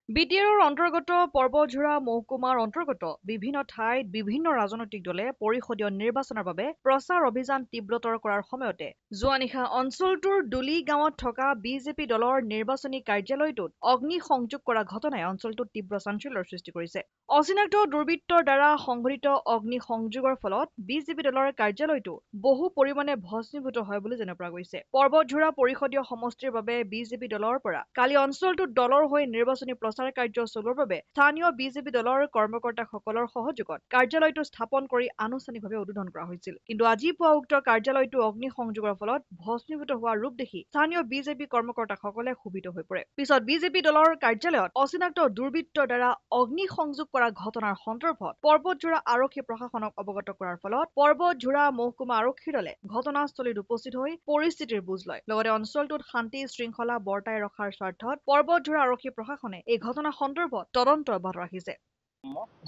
বিটিআৰৰ অন্তৰ্গত পৰ্বতঝোৰা মহকুমাৰ অন্তৰ্গত বিভিন্ন ঠাইত বিভিন্ন ৰাজনৈতিক দলে পৰিষদীয় নিৰ্বাচনৰ বাবে প্ৰচাৰ অভিযান তীব্ৰতৰ কৰাৰ সময়তে যোৱা নিশা অঞ্চলটোৰ দুলি গাঁৱত থকা বিজেপি দলৰ নিৰ্বাচনী কাৰ্যালয়টোত অগ্নি সংযোগ কৰা ঘটনাই অঞ্চলটোত তীব্ৰ চাঞ্চল্যৰ সৃষ্টি কৰিছে। অচিনাক্ত দুৰ্বৃত্তৰ দ্বাৰা সংঘটিত অগ্নি সংযোগৰ ফলত বিজেপি দলৰ কাৰ্যালয়টো বহু পৰিমাণে ভস্মীভূত হয় বুলি জানিব পৰা গৈছে। পৰ্বতঝোৰা পৰিষদীয় সমষ্টিৰ বাবে বিজেপি দলৰ পৰা কালি অঞ্চলটোত দলৰ হৈ নিৰ্বাচনী প্ৰচাৰ কাৰ্য চলোৱাৰ বাবে স্থানীয় বিজেপি দলৰ কৰ্মকৰ্তাসকলৰ সহযোগত কাৰ্যালয়টো স্থাপন কৰি আনুষ্ঠানিকভাৱে উদ্বোধন কৰা হৈছিল। কিন্তু আজি পুৱা উক্ত কাৰ্যালয়টো অগ্নি সংযোগৰ ফলত ভস্মীভূত হোৱা ৰূপ দেখি স্থানীয় বিজেপি কৰ্মকৰ্তাসকলে ক্ষোভিত হৈ পৰে। পিছত বিজেপি দলৰ কাৰ্যালয়ত অচিনাক্ত দুৰ্বৃত্তৰ দ্বাৰা অগ্নি সংযোগ কৰা ঘটনাৰ সন্দৰ্ভত পৰ্বতঝোৰা আৰক্ষী প্ৰশাসনক অৱগত কৰাৰ ফলত পৰ্বতঝোৰা মহকুমা আৰক্ষীৰ দলে ঘটনাস্থলীত উপস্থিত হৈ পৰিস্থিতিৰ বুজ লয়। লগতে অঞ্চলটোত শান্তি শৃংখলা বৰ্তাই ৰখাৰ স্বাৰ্থত পৰ্বতঝোৰা আৰক্ষী প্ৰশাসনে এই ঘটনা সন্দৰ্ভত তদন্ত অব্যাহত ৰাখিছে।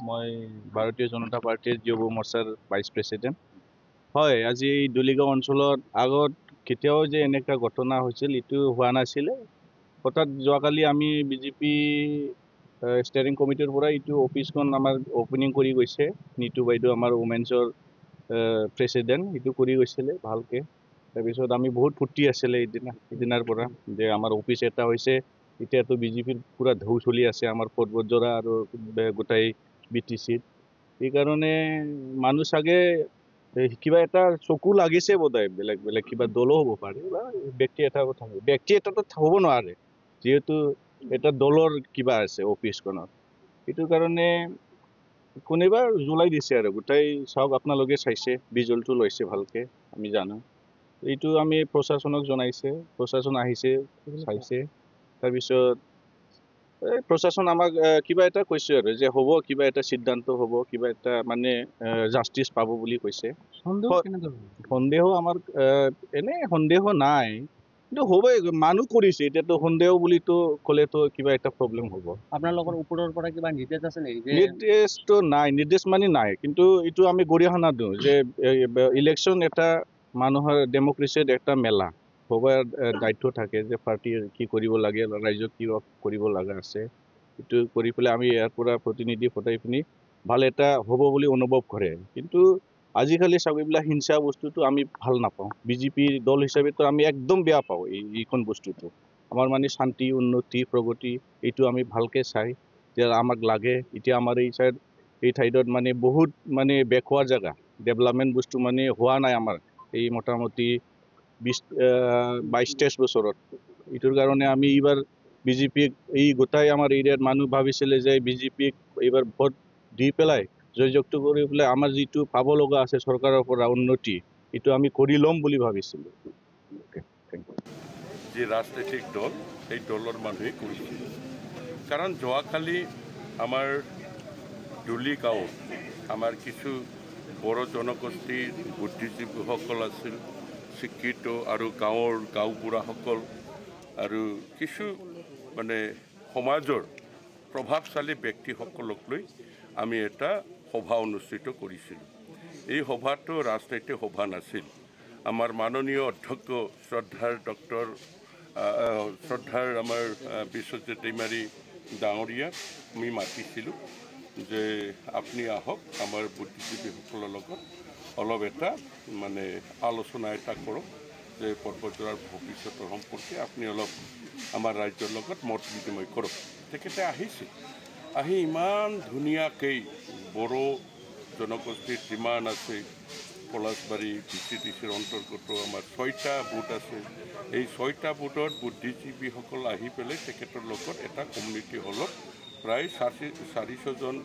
মই ভাৰতীয় জনতা পাৰ্টিৰ যুৱ মৰ্চাৰ ভাইচ প্ৰেছিডেণ্ট হয়। আজি এই দুলিগাঁও অঞ্চলত আগত কেতিয়াও যে এনেকুৱা ঘটনা হৈছিল এইটো হোৱা নাছিলে। হঠাৎ যোৱাকালি আমি বিজেপি ষ্টেয়াৰিং কমিটিৰ পৰা এইটো অফিচখন আমাৰ অপেনিং কৰি গৈছে। নীতু বাইদেউ আমাৰ ওমেন্সৰ প্ৰেছিডেণ্ট এইটো কৰি গৈছিলে ভালকৈ। তাৰপিছত আমি বহুত ফূৰ্তি আছিলে সিদিনাৰ পৰা যে আমাৰ অফিচ এটা হৈছে। এতিয়াতো বিজেপিৰ পুৰা ঢৌ চলি আছে আমাৰ পৰ্বতঝোৰা আৰু গোটাই BTCত। সেইকাৰণে মানুহ চাগে কিবা এটা চকু লাগিছে বোধহয়, বেলেগ বেলেগ কিবা দলো হ'ব পাৰে বা ব্যক্তি এটা কথা ব্যক্তি এটাতো হ'ব নোৱাৰে, যিহেতু এটা দলৰ কিবা আছে অফিচখনত। সেইটো কাৰণে কোনোবা জ্বলাই দিছে আৰু গোটাই চাওক, আপোনালোকে চাইছে, বিজুলটো লৈছে ভালকে, আমি জানো। এইটো আমি প্ৰশাসনক জনাইছে, প্ৰশাসন আহিছে চাইছে। তাৰপিছত প্ৰশাসন আমাক কিবা এটা কৈছে আৰু যে হ'ব, কিবা এটা সিদ্ধান্ত হ'ব, কিবা এটা মানে জাষ্টিচ পাব বুলি কৈছে। সন্দেহ আমাৰ এনে সন্দেহ নাই, কিন্তু হ'বই, মানুহ কৰিছে। এতিয়াতো সন্দেহ বুলিতো ক'লেতো কিবা এটা প্ৰব্লেম হ'ব। আপোনালোকৰ ওপৰৰ পৰা কিবা নিৰ্দেশ আছে নেকি? নিৰ্দেশটো নাই, নিৰ্দেশ মানে নাই, কিন্তু এইটো আমি গৰিহণা দিওঁ যে ইলেকশ্যন এটা মানুহৰ ডেমক্ৰেচিৰ এটা মেলা হ'বৰ দায়িত্ব থাকে যে পাৰ্টিৰ কি কৰিব লাগে, ৰাইজক কি কৰিব লগা আছে, এইটো কৰি পেলাই আমি ইয়াৰ পৰা প্ৰতিনিধি পঠাই পিনি ভাল এটা হ'ব বুলি অনুভৱ কৰে। কিন্তু আজিকালি চাব, এইবিলাক হিংসা বস্তুটো আমি ভাল নাপাওঁ। বিজেপি দল হিচাপেতো আমি একদম বেয়া পাওঁ এইখন বস্তুটো। আমাৰ মানে শান্তি, উন্নতি, প্ৰগতি এইটো আমি ভালকৈ চাই যে আমাক লাগে। এতিয়া আমাৰ এই ঠাইডত মানে বহুত মানে বেকৱাৰ্ড জেগা, ডেভেলপমেণ্ট বস্তু মানে হোৱা নাই আমাৰ এই মোটামুটি 22-23 বছৰত। এইটোৰ কাৰণে আমি এইবাৰ বিজেপিক, এই গোটাই আমাৰ এৰিয়াত মানুহ ভাবিছিলে যে বিজেপিক এইবাৰ ভোট দি পেলাই জয়যুক্ত কৰি পেলাই আমাৰ যিটো পাব লগা আছে চৰকাৰৰ পৰা উন্নতি, এইটো আমি কৰি ল'ম বুলি ভাবিছিলোঁ। যি ৰাজনৈতিক দল, সেই দলৰ মানুহে কৰিছিল। কাৰণ যোৱাকালি আমাৰ দুলি গাঁৱত আমাৰ কিছু বড়ো জনগোষ্ঠীৰ বুদ্ধিজীৱীসকল আছিল, শিক্ষিত আৰু গাঁওবুঢ়াসকল আৰু কিছু মানে সমাজৰ প্ৰভাৱশালী ব্যক্তিসকলক লৈ আমি এটা সভা অনুষ্ঠিত কৰিছিলোঁ। এই সভাটো ৰাজনৈতিক সভা নাছিল। আমাৰ মাননীয় অধ্যক্ষ শ্ৰদ্ধাৰ আমাৰ বিশ্বজিৎ দৈমাৰী ডাঙৰীয়াক আমি মাতিছিলোঁ যে আপুনি আহক, আমাৰ বুদ্ধিজীৱীসকলৰ লগত অলপ এটা মানে আলোচনা এটা কৰক যে পৰ্বতঝোৰাৰ ভৱিষ্যতৰ সম্পৰ্কে আপুনি অলপ আমাৰ ৰাজ্যৰ লগত মত বিনিময় কৰক। তেখেতে আহিছিল, আহি ইমান ধুনীয়াকৈ বড়ো জনগোষ্ঠীৰ যিমান আছে, পলাশবাৰী BCTCৰ অন্তৰ্গত আমাৰ 6টা বুথ আছে, এই 6টা বুথত বুদ্ধিজীৱীসকল আহি পেলাই তেখেতৰ লগত এটা কমিউনিটি হলত প্ৰায় 400জন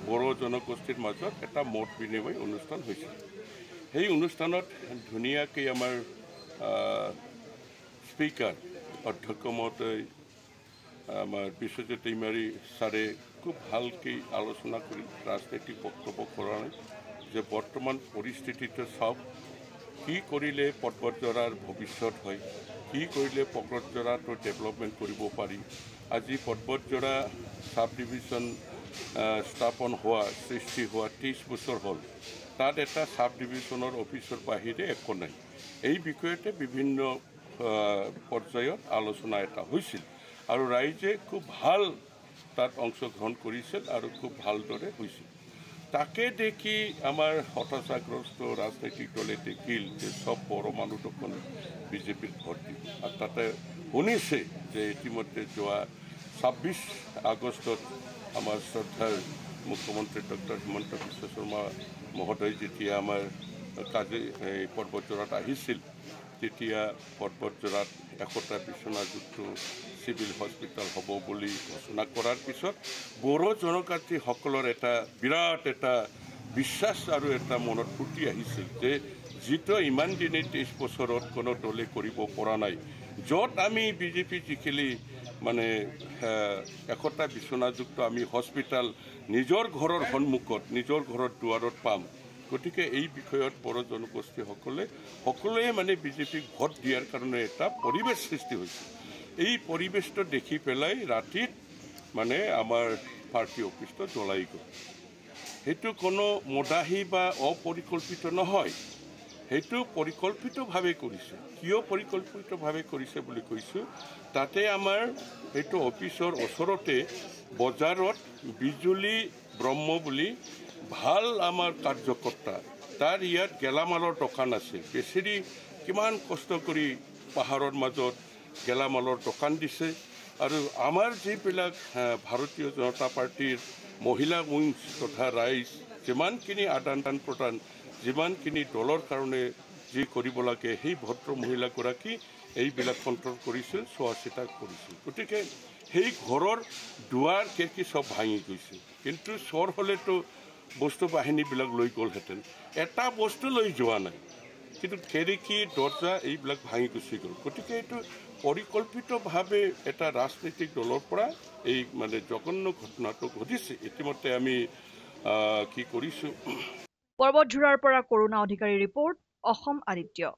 বড়ো জনগোষ্ঠীৰ মাজত এটা মত বিনিময় অনুষ্ঠান হৈছিল। সেই অনুষ্ঠানত ধুনীয়াকৈ আমাৰ স্পীকাৰ অধ্যক্ষ মহোদয় আমাৰ বিশ্বজিৎ দৈমাৰী ছাৰে খুব ভালকৈ আলোচনা কৰি ৰাজনৈতিক বক্তব্য কৰা নাই যে বৰ্তমান পৰিস্থিতিটো চাওক, কি কৰিলে পৰ্বতঝোৰাৰ ভৱিষ্যত হয়, কি কৰিলে পৰ্বতঝোৰাটো ডেভেলপমেণ্ট কৰিব পাৰি। আজি পৰ্বতঝোৰা চাব ডিভিজন স্থাপন হোৱা, সৃষ্টি হোৱা 30 বছৰ হ'ল। তাত এটা চাব ডিভিজনৰ অফিচৰ বাহিৰে একো নাই। এই বিষয়তে বিভিন্ন পৰ্যায়ত আলোচনা এটা হৈছিল আৰু ৰাইজে খুব ভাল তাত অংশগ্ৰহণ কৰিছিল আৰু খুব ভালদৰে হৈছিল। তাকে দেখি আমাৰ হতাশাগ্ৰস্ত ৰাজনৈতিক দলে দেখিল যে সব বড়ো মানুহ দেখোন বিজেপিৰ ভোট দিব আৰু তাতে শুনিছে যে ইতিমধ্যে যোৱা 26 আগষ্টত আমাৰ শ্ৰদ্ধাৰ মুখ্যমন্ত্ৰী ডক্টৰ হিমন্ত বিশ্ব শৰ্মা মহোদয় যেতিয়া আমাৰ পৰ্বতজোৰাত আহিছিল তেতিয়া পৰ্বতজোৰাত 100টা বিচনাযুক্ত চিভিল হস্পিটেল হ'ব বুলি ঘোষণা কৰাৰ পিছত বড়ো জনজাতিসকলৰ এটা বিৰাট এটা বিশ্বাস আৰু এটা মনত ফুটি আহিছিল যে যিটো ইমান দিনে 23 বছৰত কোনো দলে কৰিব পৰা নাই, য'ত আমি বিজেপি জিকিলি মানে 100টা বিচনাযুক্ত আমি হস্পিটেল নিজৰ ঘৰৰ সন্মুখত নিজৰ ঘৰৰ দুৱাৰত পাম। গতিকে এই বিষয়ত বড়ো জনগোষ্ঠীসকলে সকলোৱে মানে বিজেপিক ভোট দিয়াৰ কাৰণে এটা পৰিৱেশ সৃষ্টি হৈছে। এই পৰিৱেশটো দেখি পেলাই ৰাতিত মানে আমাৰ পাৰ্টি অফিচটো জ্বলাই গ'ল। সেইটো কোনো মদাহী বা অপৰিকল্পিত নহয়, সেইটো পৰিকল্পিতভাৱে কৰিছে। কিয় পৰিকল্পিতভাৱে কৰিছে বুলি কৈছোঁ, তাতে আমাৰ সেইটো অফিচৰ ওচৰতে বজাৰত বিজুলী ব্ৰহ্ম বুলি ভাল আমাৰ কাৰ্যকৰ্তা, তাৰ ইয়াত গেলামালৰ দোকান আছে। বেচেৰি কিমান কষ্ট কৰি পাহাৰৰ মাজত গেলামালৰ দোকান দিছে আৰু আমাৰ যিবিলাক ভাৰতীয় জনতা পাৰ্টিৰ মহিলা উইংছ তথা ৰাইজ যিমানখিনি আদান প্ৰদান যিমানখিনি দলৰ কাৰণে যি কৰিব লাগে সেই ভদ্ৰ মহিলাগৰাকী এইবিলাক কণ্ট্ৰল কৰিছিল, চোৱা চিতা কৰিছিল। গতিকে সেই ঘৰৰ দুৱাৰ খিৰিকী চব ভাঙি গৈছিল, কিন্তু চোৰ হ'লেতো বস্তু বাহিনীবিলাক লৈ গ'লহেঁতেন। এটা বস্তু লৈ যোৱা নাই, কিন্তু খিৰিকী দৰ্জা এইবিলাক ভাঙি গুচি গ'ল। গতিকে এইটো পৰিকল্পিতভাৱে এটা ৰাজনৈতিক দলৰ পৰা এই মানে জঘন্য ঘটনাটো ঘটিছে। ইতিমধ্যে আমি কি কৰিছোঁ। পৰ্বতঝোৰাৰ পৰা কৰুণা অধিকাৰী ৰিপৰ্ট, অসম আদিত্য।